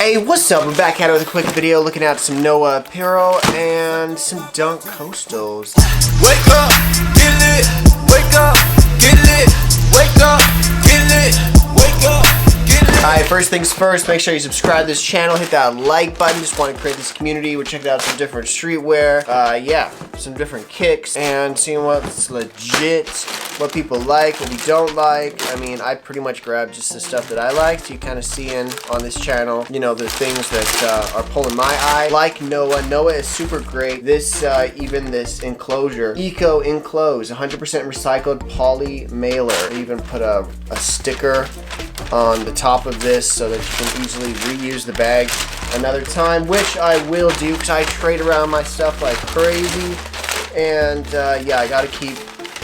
Hey, what's up? We're back at it with a quick video looking at some Noah apparel and some Dunk Coastals. Wake up, get lit. Wake up, get lit. Wake up, get lit. Wake up, get lit. Alright, first things first, make sure you subscribe to this channel, hit that like button. Just want to create this community. We're checking out some different streetwear, yeah, some different kicks, and seeing what's legit, what people like, what we don't like. I mean, I pretty much grab just the stuff that I like. So you kind of seeing on this channel, you know, the things that are pulling my eye. Like Noah. Noah is super great. This, even this enclosure, Eco Enclose, 100% recycled poly mailer. I even put a sticker on the top of this so that you can easily reuse the bag another time, which I will do because I trade around my stuff like crazy. And yeah, I gotta keep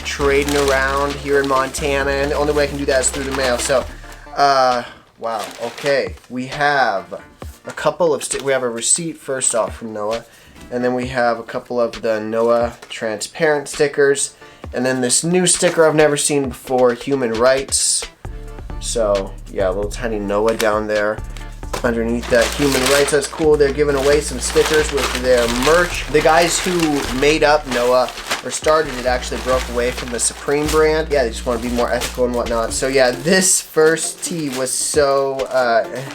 trading around here in Montana, and the only way I can do that is through the mail. So wow, okay, we have a couple of we have a receipt first off from Noah, and then we have a couple of the Noah transparent stickers, and then this new sticker I've never seen before, human rights. So yeah, a little tiny Noah down there underneath that human rights. That's cool. They're giving away some stickers with their merch. The guys who made up Noah or started it actually broke away from the Supreme brand. Yeah, they just want to be more ethical and whatnot. So yeah, this first tee was so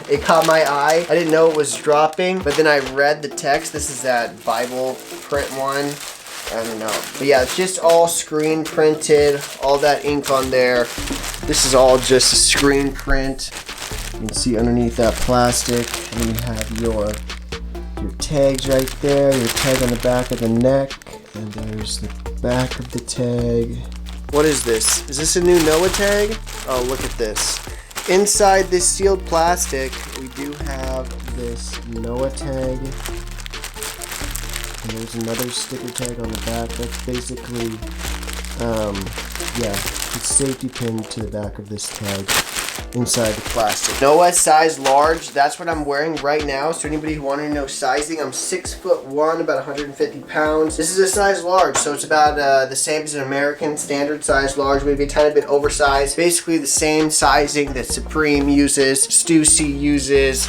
it caught my eye. I didn't know it was dropping, but then I read the text. This is that Bible print one. I don't know, but yeah, it's just all screen printed, all that ink on there. This is all just a screen print. You can see underneath that plastic, and you have your tags right there, your tag on the back of the neck, and there's the back of the tag. What is this? Is this a new Noah tag? Oh, look at this. Inside this sealed plastic, we do have this Noah tag. And there's another sticker tag on the back. That's basically, yeah, it's safety pinned to the back of this tag inside the plastic. Noah size large, that's what I'm wearing right now. So anybody who wanted to know sizing, I'm 6'1", about 150 pounds. This is a size large, so it's about the same as an American standard size large, maybe a tiny bit oversized. Basically the same sizing that Supreme uses, Stussy uses,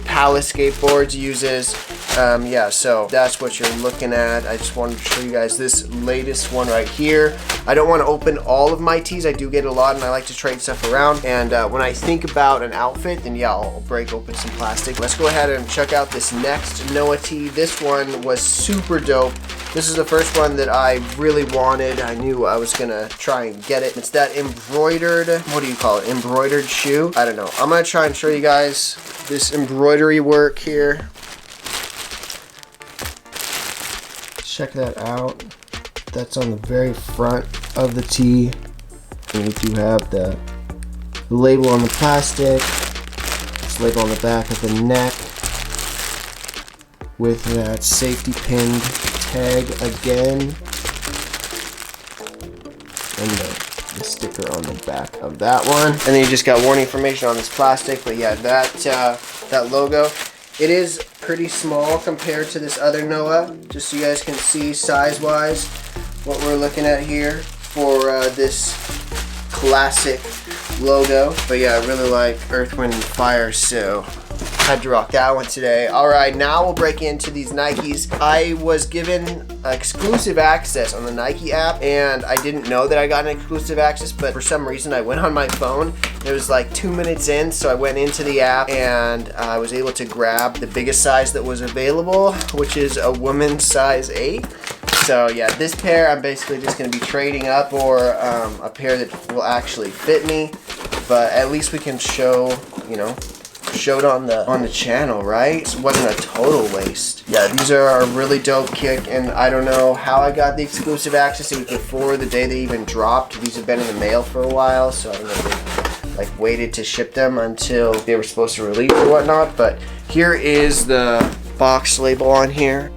Palace Skateboards uses. Yeah, so that's what you're looking at. I just wanted to show you guys this latest one right here. I don't want to open all of my tees. I do get a lot, and I like to trade stuff around. And when I think about an outfit, then yeah, I'll break open some plastic. Let's go ahead and check out this next Noah tee. This one was super dope. This is the first one that I really wanted. I knew I was gonna try and get it. It's that embroidered, what do you call it? Embroidered shoe? I don't know. I'm gonna try and show you guys this embroidery work here. Check that out. That's on the very front of the tee. And you do have the label on the plastic. This label on the back of the neck with that safety pinned tag again. And the sticker on the back of that one. And then you just got warning information on this plastic. But yeah, that logo. It is pretty small compared to this other Noah, just so you guys can see size-wise what we're looking at here for this classic logo. But yeah, I really like Earth, Wind, and Fire, so had to rock that one today. Alright, now we'll break into these Nikes. I was given exclusive access on the Nike app, and I didn't know that I got an exclusive access, but for some reason I went on my phone. It was like 2 minutes in, so I went into the app, and I was able to grab the biggest size that was available, which is a woman's size 8. So yeah, this pair I'm basically just going to be trading up for a pair that will actually fit me, but at least we can show, you know, showed on the channel, right? It wasn't a total waste. Yeah, these are a really dope kick, and I don't know how I got the exclusive access. It was before the day they even dropped. These have been in the mail for a while, so I don't know if they like waited to ship them until they were supposed to release or whatnot. But here is the box label on here.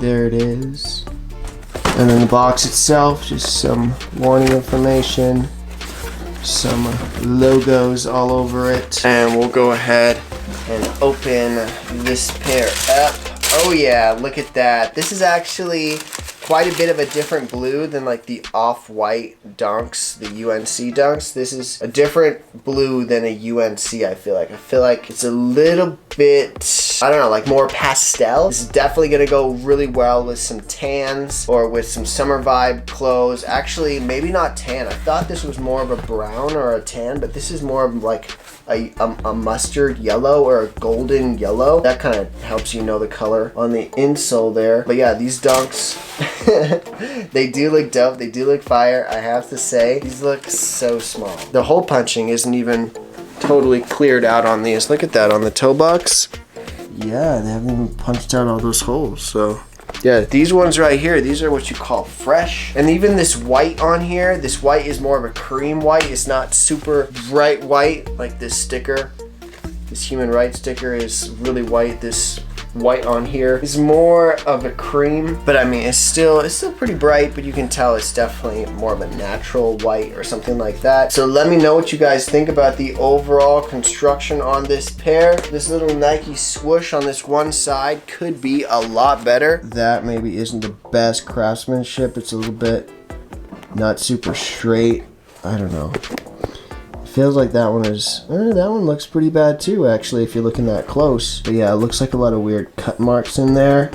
There it is. And then the box itself, just some warning information. Some logos all over it, and we'll go ahead and open this pair up. Oh yeah, look at that. This is actually quite a bit of a different blue than like the off-white dunks, the UNC dunks. This is a different blue than a UNC, I feel like. I feel like it's a little bit, I don't know, like more pastel. This is definitely gonna go really well with some tans or with some summer vibe clothes. Actually, maybe not tan. I thought this was more of a brown or a tan, but this is more of like a mustard yellow or a golden yellow. That kind of helps you know the color on the insole there. But yeah, these dunks, they do look dope. They do look fire, I have to say. These look so small. The hole punching isn't even totally cleared out on these. Look at that on the toe box. Yeah, they haven't even punched out all those holes, so. Yeah, these ones right here, these are what you call fresh. And even this white on here, this white is more of a cream white. It's not super bright white like this sticker. This human rights sticker is really white. This white on here is more of a cream, but I mean it's still pretty bright, but you can tell it's definitely more of a natural white or something like that. So let me know what you guys think about the overall construction on this pair. This little Nike swoosh on this one side could be a lot better. That maybe isn't the best craftsmanship. It's a little bit not super straight. I don't know. Feels like that one is, that one looks pretty bad too, actually, if you're looking that close. But yeah, it looks like a lot of weird cut marks in there.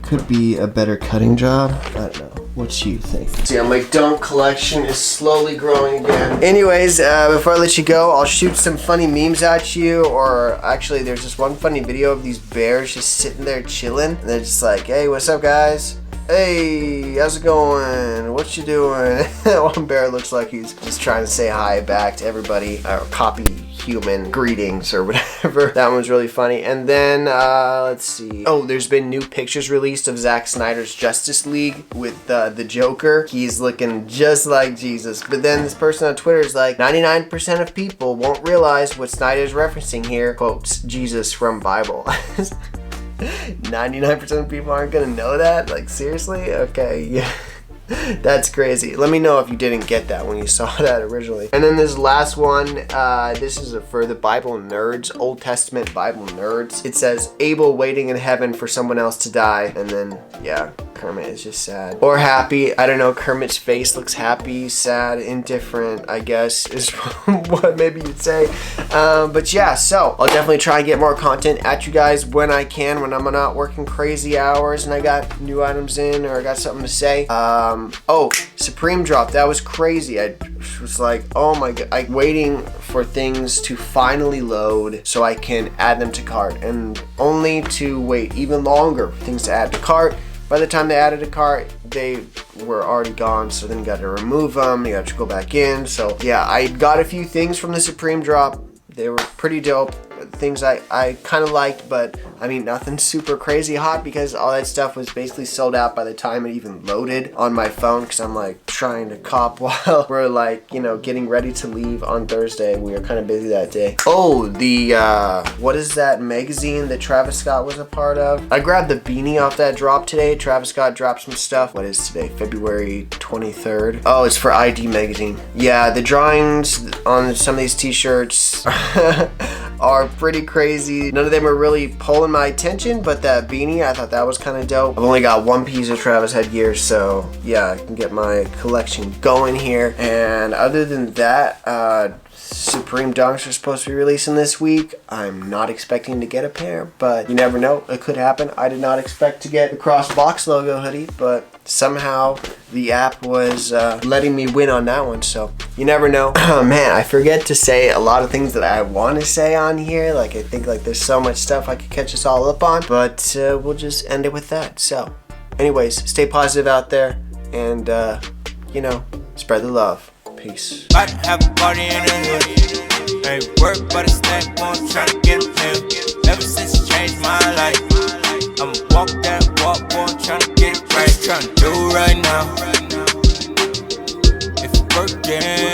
Could be a better cutting job. I don't know. What you think? So yeah, my dunk collection is slowly growing again. Anyways, before I let you go, I'll shoot some funny memes at you. Or actually, there's this one funny video of these bears just sitting there chilling. And they're just like, hey, what's up, guys? Hey, how's it going? What you doing? One bear looks like he's just trying to say hi back to everybody, or copy human greetings or whatever. That one's really funny. And then, let's see. Oh, there's been new pictures released of Zack Snyder's Justice League with the Joker. He's looking just like Jesus. But then this person on Twitter is like, 99% of people won't realize what Snyder's referencing here. Quotes, Jesus from Bible. 99% of people aren't gonna know that? Like, seriously? Okay, yeah. That's crazy. Let me know if you didn't get that when you saw that originally. And then this last one, this is for the Bible nerds, Old Testament Bible nerds. It says, Abel waiting in heaven for someone else to die. And then, yeah, Kermit is just sad. Or happy. I don't know, Kermit's face looks happy, sad, indifferent, I guess, is what maybe you'd say. But yeah, so I'll definitely try and get more content at you guys when I can, when I'm not working crazy hours and I got new items in or I got something to say. Oh, Supreme drop. That was crazy. I was like, oh my god. I'm waiting for things to finally load so I can add them to cart, and only to wait even longer for things to add to cart. By the time they added to cart, they were already gone, so then you got to remove them. You got to go back in. So yeah, I got a few things from the Supreme drop. They were pretty dope. Things I kind of liked, but I mean nothing super crazy hot because all that stuff was basically sold out by the time it even loaded on my phone, because I'm like trying to cop while we're like, you know, getting ready to leave on Thursday. We were kind of busy that day. Oh, the what is that magazine that Travis Scott was a part of? I grabbed the beanie off that drop today. Travis Scott dropped some stuff. What is today? February 23rd. Oh, it's for ID magazine. Yeah, the drawings on some of these t-shirts are pretty crazy. None of them are really pulling my attention, but that beanie, I thought that was kind of dope. I've only got one piece of Travis headgear, so yeah, I can get my collection going here. And other than that, Supreme Dunks are supposed to be releasing this week. I'm not expecting to get a pair, but you never know. It could happen. I did not expect to get the Crossbox logo hoodie, but somehow the app was letting me win on that one, so you never know. Man, I forget to say a lot of things that I want to say on here. Like, I think like there's so much stuff I could catch us all up on, but we'll just end it with that. So anyways, stay positive out there, and you know, spread the love. Peace. About to have a party in the hood. Ain't work but a stack, won't try to get a pill. Ever since it changed my life, I'ma walk that walk, won't try to get it right. Tryna do right now. If it's working.